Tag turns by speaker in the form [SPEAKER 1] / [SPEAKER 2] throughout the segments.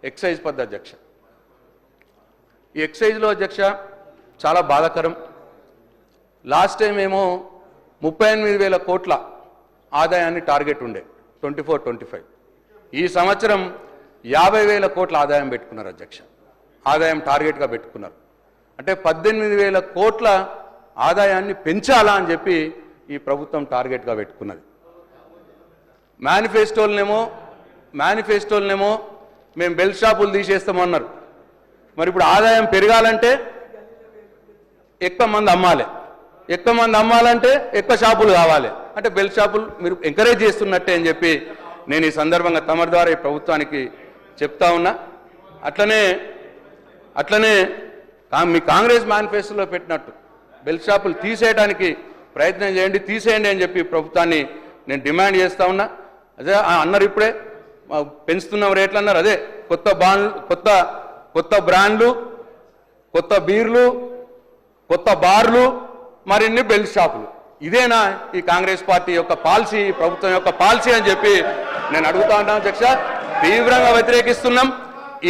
[SPEAKER 1] Excise పద్ధతి అధ్యక్ష. ఈ ఎక్సైజ్లో అధ్యక్ష చాలా బాధాకరం. లాస్ట్ టైం ఏమో 38,000 కోట్ల ఆదాయాన్ని టార్గెట్ ఉండే 24-25. ఈ సంవత్సరం 50,000 కోట్ల ఆదాయం పెట్టుకున్నారు అధ్యక్ష. ఆదాయం టార్గెట్గా పెట్టుకున్నారు. అంటే 18,000 కోట్ల ఆదాయాన్ని పెంచాలా అని చెప్పి ఈ ప్రభుత్వం టార్గెట్గా పెట్టుకున్నది. మేనిఫెస్టోలనేమో మేము బెల్ట్ షాపులు తీసేస్తామన్నారు. మరి ఇప్పుడు ఆదాయం పెరగాలంటే ఎక్కువ మంది అమ్మాలంటే ఎక్కువ షాపులు కావాలి. అంటే బెల్ట్ షాపులు మీరు ఎంకరేజ్ చేస్తున్నట్టే అని చెప్పి నేను ఈ సందర్భంగా తమరి ద్వారా ఈ ప్రభుత్వానికి చెప్తా ఉన్నా. అట్లనే మీ కాంగ్రెస్ మేనిఫెస్టోలో పెట్టినట్టు బెల్ట్ షాపులు తీసేయడానికి ప్రయత్నం చేయండి, తీసేయండి అని చెప్పి ప్రభుత్వాన్ని నేను డిమాండ్ చేస్తూ ఉన్నా. అదే అన్నారు, ఇప్పుడే పెంచుతున్న రేట్లు అన్నారు. అదే కొత్త బ్రాండ్లు, కొత్త బీర్లు, కొత్త బార్లు, మరిన్ని బెల్ట్ షాపులు. ఇదేనా ఈ కాంగ్రెస్ పార్టీ యొక్క పాలసీ, ప్రభుత్వం యొక్క పాలసీ అని చెప్పి నేను అడుగుతా ఉన్నాను అధ్యక్ష. తీవ్రంగా వ్యతిరేకిస్తున్నాం.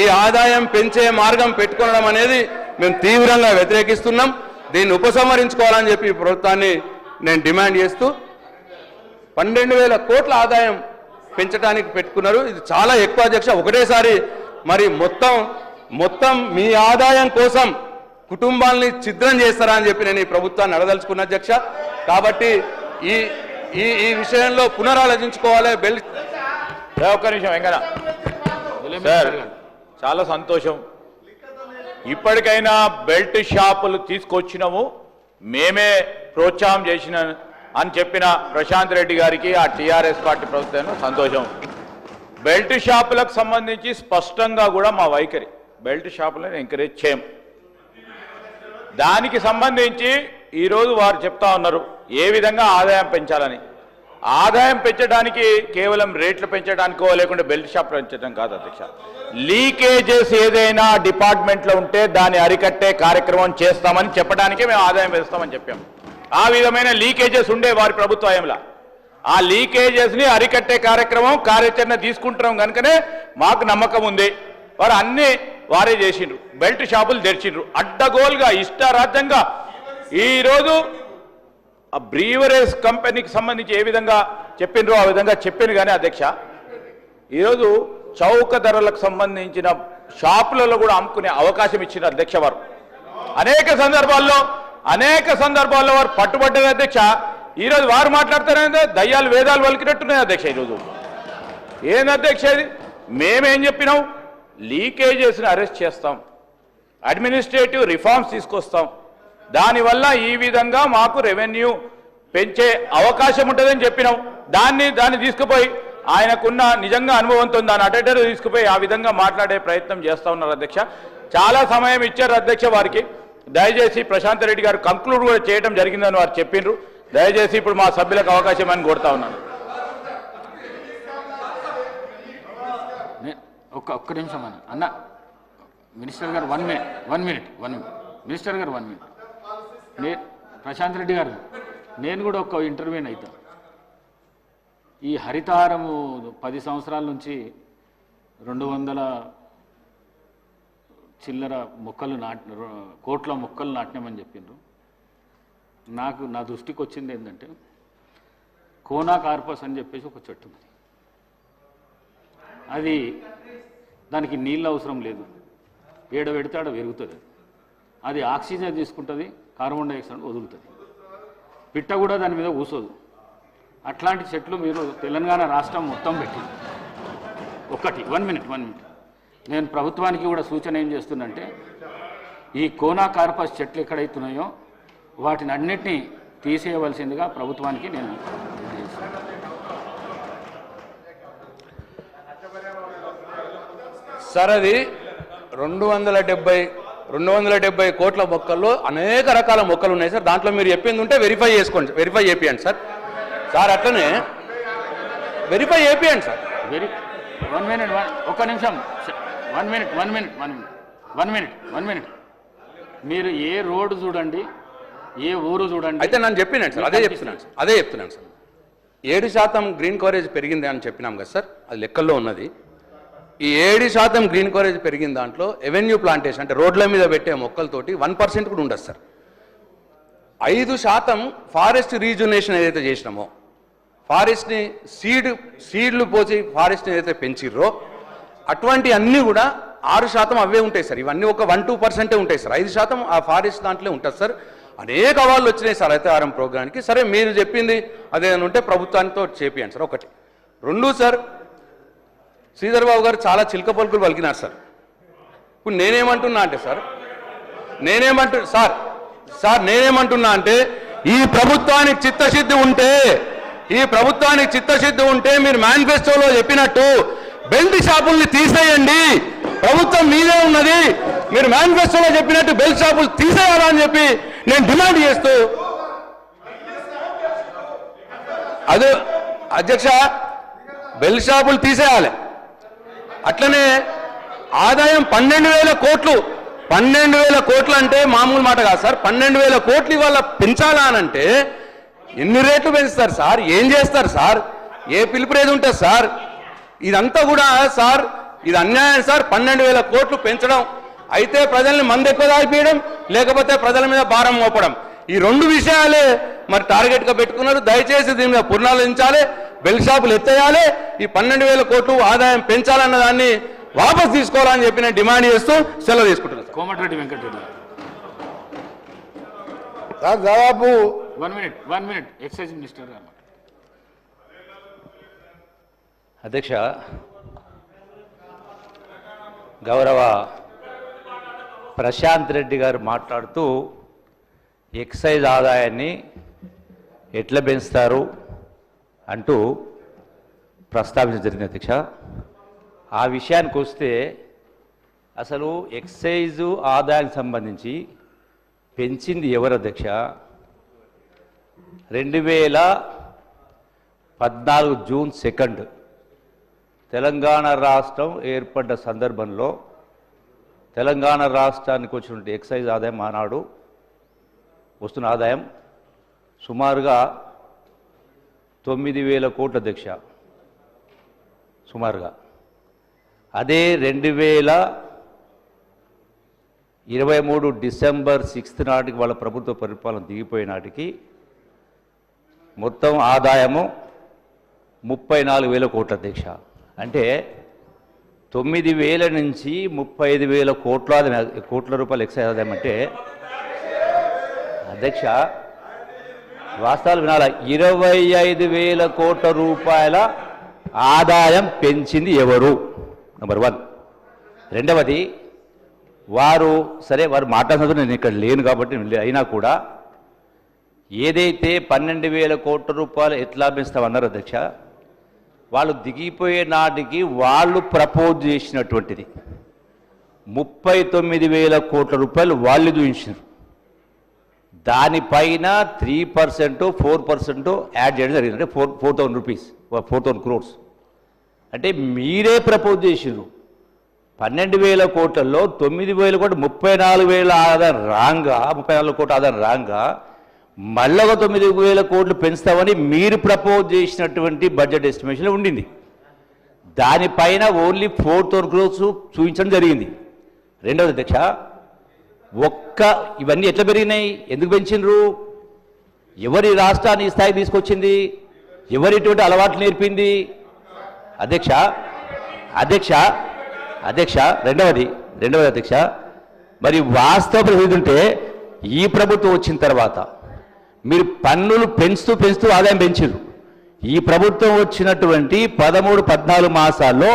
[SPEAKER 1] ఈ ఆదాయం పెంచే మార్గం పెట్టుకోవడం అనేది మేము తీవ్రంగా వ్యతిరేకిస్తున్నాం. దీన్ని ఉపసంహరించుకోవాలని చెప్పి ప్రభుత్వాన్ని నేను డిమాండ్ చేస్తూ 12,000 కోట్ల ఆదాయం పెంచడానికి పెట్టుకున్నారు. ఇది చాలా ఎక్కువ అధ్యక్ష. ఒకటేసారి మరి మొత్తం మీ ఆదాయం కోసం కుటుంబాలని ఛిద్రం చేస్తారా అని చెప్పి నేను ఈ ప్రభుత్వాన్ని అడదలుచుకున్న అధ్యక్ష. కాబట్టి ఈ విషయంలో పునరాలోచించుకోవాలి.
[SPEAKER 2] ఒక్క నిమిషం వెంకన్న సార్, చాలా సంతోషం. ఇప్పటికైనా బెల్ట్ షాపులు తీసుకొచ్చినాము, మేమే ప్రోత్సాహం చేసిన అని చెప్పిన ప్రశాంత్ రెడ్డి గారికి, ఆ టీఆర్ఎస్ పార్టీ ప్రభుత్వం సంతోషం. బెల్ట్ షాపులకు సంబంధించి స్పష్టంగా కూడా మా వైఖరి, బెల్ట్ షాపులను ఎంకరేజ్ చేయం. దానికి సంబంధించి ఈరోజు వారు చెప్తా ఉన్నారు ఏ విధంగా ఆదాయం పెంచాలని. ఆదాయం పెంచడానికి కేవలం రేట్లు పెంచడానికో లేకుంటే బెల్ట్ షాప్ పెంచడం కాదు అధ్యక్ష. లీకేజెస్ ఏదైనా డిపార్ట్మెంట్లో ఉంటే దాన్ని అరికట్టే కార్యక్రమం చేస్తామని చెప్పడానికే మేము ఆదాయం పెంచుతామని చెప్పాము. ఆ విధమైన లీకేజెస్ ఉండే వారి ప్రభుత్వ హయాంలో ఆ లీకేజెస్ని అరికట్టే కార్యాచరణ తీసుకుంటున్నాం కనుకనే మాకు నమ్మకం ఉంది. వారు అన్నీ వారే చేసిండ్రు, బెల్ట్ షాపులు తెరిచిండ్రు అడ్డగోలుగా ఇష్టారాజ్యంగా. ఈరోజు ఆ బ్రీవరేజ్ కంపెనీకి సంబంధించి ఏ విధంగా చెప్పిండ్రో ఆ విధంగా చెప్పింది. కానీ అధ్యక్ష, ఈరోజు చౌక ధరలకు సంబంధించిన షాపులలో కూడా అమ్ముకునే అవకాశం ఇచ్చిన అధ్యక్ష వారు అనేక సందర్భాల్లో వారు పట్టుబడ్డారు అధ్యక్ష. ఈరోజు వారు మాట్లాడతారంటే దయ్యాలు వేదాలు వలికినట్టున్నాయి అధ్యక్ష. ఈరోజు ఏంది అధ్యక్ష ఇది? మేమేం చెప్పినాం? లీకేజెస్ని అరెస్ట్ చేస్తాం, అడ్మినిస్ట్రేటివ్ రిఫార్మ్స్ తీసుకొస్తాం, దానివల్ల ఈ విధంగా మాకు రెవెన్యూ పెంచే అవకాశం ఉంటుందని చెప్పినాం. దాన్ని తీసుకుపోయి ఆయనకున్న నిజంగా అనుభవంతో దాన్ని అటెండర్ తీసుకుపోయి ఆ విధంగా మాట్లాడే ప్రయత్నం చేస్తూ ఉన్నారు అధ్యక్ష. చాలా సమయం ఇచ్చారు అధ్యక్ష వారికి. దయచేసి ప్రశాంత్ రెడ్డి గారు కంక్లూడ్ కూడా చేయడం జరిగిందని వారు చెప్పిండ్రు. దయచేసి ఇప్పుడు మా సభ్యులకు అవకాశం అని కోరుతా ఉన్నాను.
[SPEAKER 3] ఒక్క నిమిషం అన్న మినిస్టర్ గారు 1 మినిట్ మినిస్టర్ గారు 1 మినిట్. ప్రశాంత్ రెడ్డి గారు, నేను కూడా ఒక ఇంటర్వ్యూని అవుతా. ఈ హరితహారము 10 సంవత్సరాల నుంచి 200 చిల్లర మొక్కలు కోట్ల మొక్కలు నాటినామని చెప్పిండ్రు. నా దృష్టికి వచ్చింది ఏంటంటే కోనా కార్పస్ అని చెప్పేసి ఒక చెట్టు ఉంది. అది దానికి నీళ్ళు అవసరం లేదు, ఏడ పెడితే ఆడ పెరుగుతుంది. అది ఆక్సిజన్ తీసుకుంటుంది, కార్బన్ డైఆక్సైడ్ వదులుతుంది. పిట్ట కూడా దాని మీద కూసోదు. అట్లాంటి చెట్లు మీరు తెలంగాణ రాష్ట్రం మొత్తం పెట్టి ఒకటి 1 మినిట్ నేను ప్రభుత్వానికి కూడా సూచన ఏం చేస్తున్నంటే ఈ కోనా కార్పస్ చెట్లు ఎక్కడైతున్నాయో వాటిని అన్నిటినీ తీసేయవలసిందిగా ప్రభుత్వానికి నేను
[SPEAKER 1] సార్, అది 270 కోట్ల మొక్కల్లో అనేక రకాల మొక్కలు ఉన్నాయి సార్. దాంట్లో మీరు చెప్పింది ఉంటే వెరిఫై చేపియండి సార్. అట్లనే వెరిఫై చేపియండి సార్.
[SPEAKER 3] 1 మినిట్ ఒక్క నిమిషం 1 మినిట్ మీరు ఏ రోడ్డు చూడండి, ఏ ఊరు చూడండి.
[SPEAKER 1] అయితే నన్ను చెప్పినాను సార్, అదే చెప్తున్నాను సార్. 7% గ్రీన్ కవరేజ్ పెరిగింది అని చెప్పినాం కదా సార్, అది లెక్కల్లో ఉన్నది. ఈ 7% గ్రీన్ కవరేజ్ పెరిగిన దాంట్లో ఎవెన్యూ ప్లాంటేషన్ అంటే రోడ్ల మీద పెట్టే మొక్కలతోటి 1% కూడా ఉండదు సార్. 5% ఫారెస్ట్ రీజునేషన్ ఏదైతే చేసినామో, ఫారెస్ట్ని సీడ్లు పోసి ఫారెస్ట్ని ఏదైతే పెంచిర్రో అటువంటి అన్నీ కూడా 6% అవే ఉంటాయి సార్. ఇవన్నీ ఒక 1-2% ఉంటాయి సార్. 5% ఆ ఫారెస్ట్ దాంట్లో ఉంటుంది సార్. అనేక అవార్డులు వచ్చినాయి సార్ హరితహారం ప్రోగ్రామ్కి. సరే మీరు చెప్పింది అదేదైనా ఉంటే ప్రభుత్వానితో చేపియండి సార్. ఒకటి. 2 సార్, శ్రీధర్ బాబు గారు చాలా చిలక పలుకులు పలికినారు సార్. ఇప్పుడు నేనేమంటున్నా అంటే సార్ నేనేమంటున్నా అంటే ఈ ప్రభుత్వానికి చిత్తశుద్ధి ఉంటే మీరు మేనిఫెస్టోలో చెప్పినట్టు బెల్ట్ షాపుల్ని తీసేయండి. ప్రభుత్వం మీదే ఉన్నది. మీరు మేనిఫెస్టోలో చెప్పినట్టు బెల్ట్ షాపులు తీసేయాలని చెప్పి నేను డిమాండ్ చేస్తూ, అదే అధ్యక్ష, బెల్ట్ షాపులు తీసేయాలి. అట్లనే ఆదాయం 12,000 కోట్లు. 12,000 కోట్లు అంటే మామూలు మాట కాదు సార్. 12,000 కోట్లు ఇవాళ పెంచాలా అనంటే ఎన్ని రేట్లు పెంచుతారు సార్? ఏం చేస్తారు సార్? ఏ పిలుపురేది ఉంటుంది సార్? ఇదంతా కూడా సార్ ఇది అన్యాయం సార్. 12,000 కోట్లు పెంచడం అయితే ప్రజల్ని మంది ఎక్కువ తాగిపోయడం, లేకపోతే ప్రజల మీద భారం మోపడం, ఈ 2 విషయాలే మరి టార్గెట్గా పెట్టుకున్నారు. దయచేసి దీని మీద పునరాలోచించాలి. బెల్ షాపులు ఎత్తేయాలి. ఈ 12,000 కోట్లు ఆదాయం పెంచాలన్న దాన్ని వాపస్ తీసుకోవాలని చెప్పి నేను డిమాండ్ చేస్తూ సెలవు తీసుకుంటున్నాను.
[SPEAKER 3] కోమటిరెడ్డి వెంకటరెడ్డి
[SPEAKER 4] సార్ దాదాపు
[SPEAKER 3] 1 మినిట్ ఎక్సైజ్ మినిస్టర్ గారు.
[SPEAKER 5] అధ్యక్ష, గౌరవ ప్రశాంత్ రెడ్డి గారు మాట్లాడుతూ ఎక్సైజ్ ఆదాయాన్ని ఎట్లా పెంచుతారు అంటూ ప్రస్తావించడం జరిగింది. అధ్యక్ష, ఆ విషయానికి వస్తే అసలు ఎక్సైజు ఆదాయానికి సంబంధించి పెంచింది ఎవరు అధ్యక్ష? 2014 జూన్ 2 తెలంగాణ రాష్ట్రం ఏర్పడ్డ సందర్భంలో తెలంగాణ రాష్ట్రానికి వచ్చినటువంటి ఎక్సైజ్ ఆదాయం ఆనాడు వస్తున్న ఆదాయం సుమారుగా 9,000 కోట్ల అధ్యక్ష. సుమారుగా అదే 2023 డిసెంబర్ 6 నాటికి వాళ్ళ ప్రభుత్వ పరిపాలన దిగిపోయే నాటికి మొత్తం ఆదాయము 34,000 కోట్ల అధ్యక్ష. అంటే 9,000 నుంచి 35,000 కోట్ల రూపాయలు ఎక్సైజ్ ఆదాయం అంటే అధ్యక్ష వాస్తవాలు వినాలా, 25,000 కోట్ల రూపాయల ఆదాయం పెంచింది ఎవరు? నెంబర్ 1. రెండవది, వారు మాట్లాడుతున్నారు, నేను ఇక్కడ లేను కాబట్టి అయినా కూడా ఏదైతే 12,000 కోట్ల రూపాయలు ఎట్లా పెంచుతామన్నారు అధ్యక్ష, వాళ్ళు దిగిపోయే నాటికి వాళ్ళు ప్రపోజ్ చేసినటువంటిది 39,000 కోట్ల రూపాయలు వాళ్ళు చూపించారు. దానిపైన 3%, 4% యాడ్ చేయడం జరిగింది. అంటే 4,000 రూపీస్, 4,000 crores. అంటే మీరే ప్రపోజ్ చేసిర్రు. 12,000 కోట్లలో 9,000 కోట్లు, 34,000 ఆదాయం రాంగా, 34 కోట్ల ఆదాయం రాంగా మళ్ళీ 9,000 కోట్లు పెంచుతామని మీరు ప్రపోజ్ చేసినటువంటి బడ్జెట్ ఎస్టిమేషన్ ఉండింది. దానిపైన ఓన్లీ 4,000 crores చూపించడం జరిగింది. రెండవది అధ్యక్ష, ఇవన్నీ ఎట్లా పెరిగినాయి? ఎందుకు పెంచిండ్రు? ఎవరి రాష్ట్రాన్ని ఈ స్థాయి తీసుకొచ్చింది? ఎవరిటువంటి అలవాట్లు నేర్పింది? అధ్యక్ష రెండవది అధ్యక్ష, మరి వాస్తవ పరిస్థితి ఉంటే ఈ ప్రభుత్వం వచ్చిన తర్వాత మీరు పన్నులు పెంచుతూ ఆదాయం పెంచారు. ఈ ప్రభుత్వం వచ్చినటువంటి 13-14 మాసాల్లో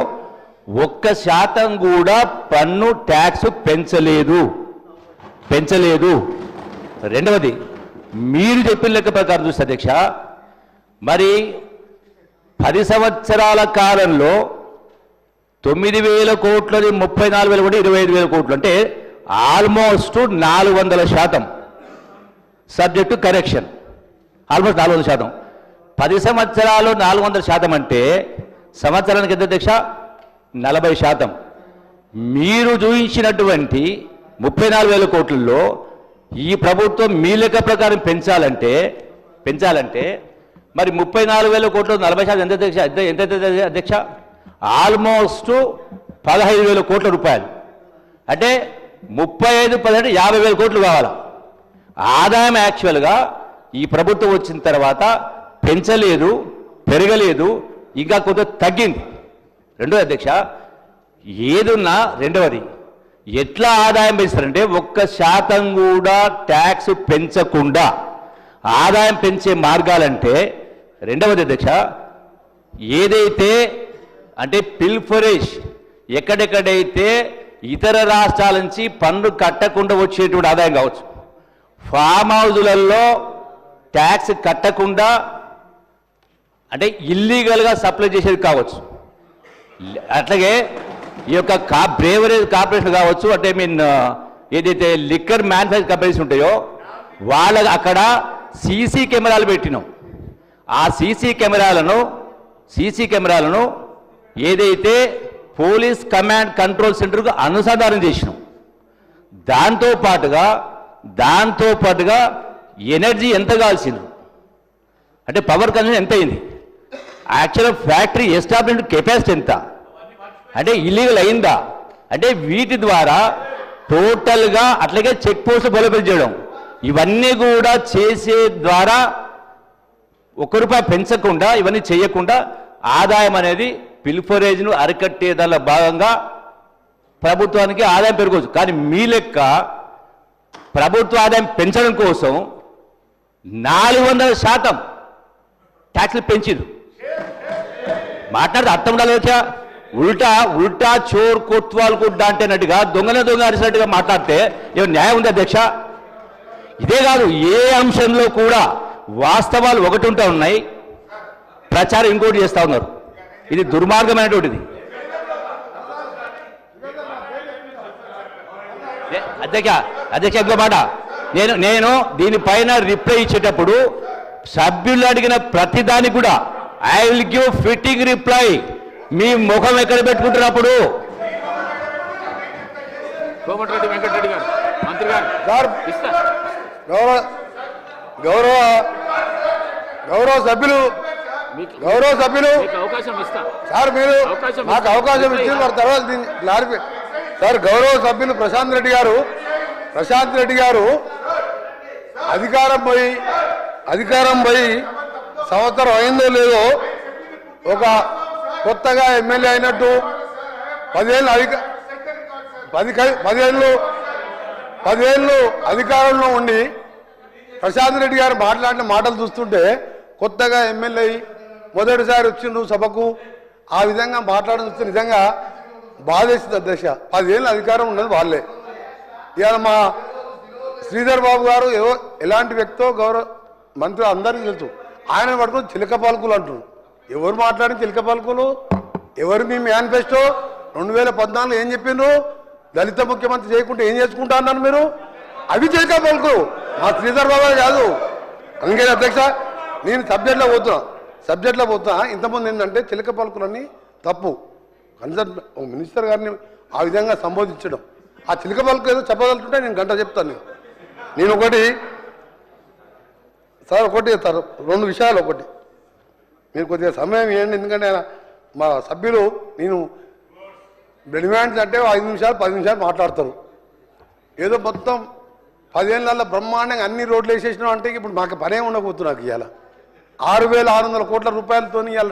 [SPEAKER 5] 1% కూడా పన్ను ట్యాక్స్ పెంచలేదు. రెండవది, మీరు చెప్పిన లెక్క ప్రకారం చూస్తే అధ్యక్ష, మరి 10 సంవత్సరాల కాలంలో 9,000 కోట్లది 34,000 కోట్లు, 25,000 కోట్లు, అంటే ఆల్మోస్ట్ 400%. Subject correction, almost 400%. 10 సంవత్సరాలు 400% అంటే సంవత్సరానికి ఎంత అధ్యక్ష? 40%. మీరు చూపించినటువంటి 34,000 కోట్లలో ఈ ప్రభుత్వం మీ లెక్క ప్రకారం పెంచాలంటే మరి 34,000 కోట్లు 40% ఎంత అధ్యక్ష? ఆల్మోస్ట్ 15,000 కోట్ల రూపాయలు. అంటే 35, 17, 50,000 కోట్లు కావాలా. ఆదాయం యాక్చువల్గా ఈ ప్రభుత్వం వచ్చిన తర్వాత పెంచలేదు, పెరగలేదు, ఇంకా కొంత తగ్గింది. రెండోది అధ్యక్ష, ఏదున్నా రెండవది ఎట్లా ఆదాయం పెంచుతారంటే 1% కూడా ట్యాక్స్ పెంచకుండా ఆదాయం పెంచే మార్గాలంటే రెండవది అధ్యక్ష, ఏదైతే అంటే పిల్ఫరేజ్ ఎక్కడెక్కడైతే ఇతర రాష్ట్రాల నుంచి పన్ను కట్టకుండా వచ్చేటువంటి ఆదాయం కావచ్చు, ఫామ్ హౌజులలో ట్యాక్స్ కట్టకుండా అంటే ఇల్లీగల్గా సప్లై చేసేది కావచ్చు, అట్లాగే ఈ యొక్క బ్రేవరేజ్ కార్పొరేషన్ కావచ్చు, అంటే ఏదైతే లిక్కర్ మ్యానుఫ్యాక్చరింగ్ కంపెనీస్ ఉంటాయో వాళ్ళ అక్కడ సీసీ కెమెరాలు పెట్టినాం. ఆ సీసీ కెమెరాలను ఏదైతే పోలీస్ కమాండ్ కంట్రోల్ సెంటర్కు అనుసంధానం చేసినాం. దాంతో పాటుగా ఎనర్జీ ఎంత కావాల్సింది అంటే పవర్ కన్సంప్షన్ ఎంత అయింది, యాక్చువల్ ఫ్యాక్టరీ ఎస్టాబ్లిష్మెంట్ కెపాసిటీ ఎంత, అంటే ఇల్లీగల్ అయిందా, అంటే వీటి ద్వారా టోటల్గా అట్లాగే చెక్ పోస్ట్ బలోపేతం చేయడం, ఇవన్నీ కూడా చేసే ద్వారా ₹1 పెంచకుండా ఇవన్నీ చేయకుండా ఆదాయం అనేది పిల్ఫరేజ్ను అరికట్టే దానిలో భాగంగా ప్రభుత్వానికి ఆదాయం పెరగవచ్చు. కానీ మీ లెక్క ప్రభుత్వ ఆదాయం పెంచడం కోసం 400% ట్యాక్స్లు పెంచారు. మాట్లాడితే అర్థం ఉండాలి వచ్చా, ఉల్టా చోర్ కొత్వాల్ గుడ్డ అంటేనట్టుగా దొంగ అరిసినట్టుగా మాట్లాడితే ఏమైనా న్యాయం ఉంది అధ్యక్ష? ఇదే కాదు, ఏ అంశంలో కూడా వాస్తవాలు ఒకటి ఉంటా ఉన్నాయి, ప్రచారం ఇంకోటి చేస్తూ ఉన్నారు. ఇది దుర్మార్గమైనటువంటిది. అధ్యక్ష ఇంకో మాట, నేను దీనిపైన రిప్లై ఇచ్చేటప్పుడు సభ్యులు అడిగిన ప్రతిదానికి కూడా I will give fitting reply. మీ ముఖం ఎక్కడ పెట్టుకుంటున్నప్పుడు
[SPEAKER 3] కోమటిరెడ్డి వెంకటరెడ్డి గారు మంత్రి గారు
[SPEAKER 4] గౌరవ సభ్యులు
[SPEAKER 3] అవకాశం ఇస్తా
[SPEAKER 4] సార్, మీరు నాకు అవకాశం ఇచ్చింది మరి తర్వాత క్లారిఫై సార్. గౌరవ సభ్యులు ప్రశాంత్ రెడ్డి గారు అధికారం పోయి సంవత్సరం అయిందో లేదో ఒక కొత్తగా ఎమ్మెల్యే అయినట్టు 10 ఏళ్ళు అధికారంలో ఉండి ప్రశాంత్ రెడ్డి గారు మాట్లాడిన మాటలు చూస్తుంటే కొత్తగా ఎమ్మెల్యే మొదటిసారి వచ్చిండ్రు సభకు, ఆ విధంగా మాట్లాడడం చూస్తే నిజంగా బాధేస్తుంది అధ్యక్ష. 10 ఏళ్ళు అధికారం ఉన్నది వాళ్ళే. ఇవాళ మా శ్రీధర్ బాబు గారు ఎలాంటి వ్యక్తో గౌరవ మంత్రి అందరికీ తెలుసు. ఆయన పట్టుకుని చిలక పలుకులు అంటున్నారు. ఎవరు మాట్లాడిన చిలక పలుకులు? ఎవరు మీ మేనిఫెస్టో 2014 ఏం చెప్పిండ్రు? దళిత ముఖ్యమంత్రి చేయకుంటే ఏం చేసుకుంటా అన్నారు మీరు? అవి చిలక పలుకులు. మా శ్రీధర్ బాబు కాదు. అందుకే అధ్యక్ష నేను సబ్జెక్ట్లో పోతున్నా. ఇంతకుముందు ఏంటంటే చిలక పలుకులన్నీ తప్పు. కన్సర్న్ మినిస్టర్ గారిని ఆ విధంగా సంబోధించడం, ఆ చిలక పలుకు ఏదో చెప్పగలుగుతుంటే నేను గంట చెప్తాను. నేను ఒకటి 2 విషయాలు. ఒకటి మీరు కొద్దిగా సమయం ఇవ్వండి, ఎందుకంటే మా సభ్యులు నేను డిమాండ్స్ అంటే 5 నిమిషాలు 10 నిమిషాలు మాట్లాడతారు. ఏదో మొత్తం 10 ఏళ్ళల్లో బ్రహ్మాండంగా అన్ని రోడ్లు వేసేసినాం అంటే ఇప్పుడు మాకు పనే ఉండకపోతుంది. నాకు ఇవాళ 6,600 కోట్ల రూపాయలతో ఇవాళ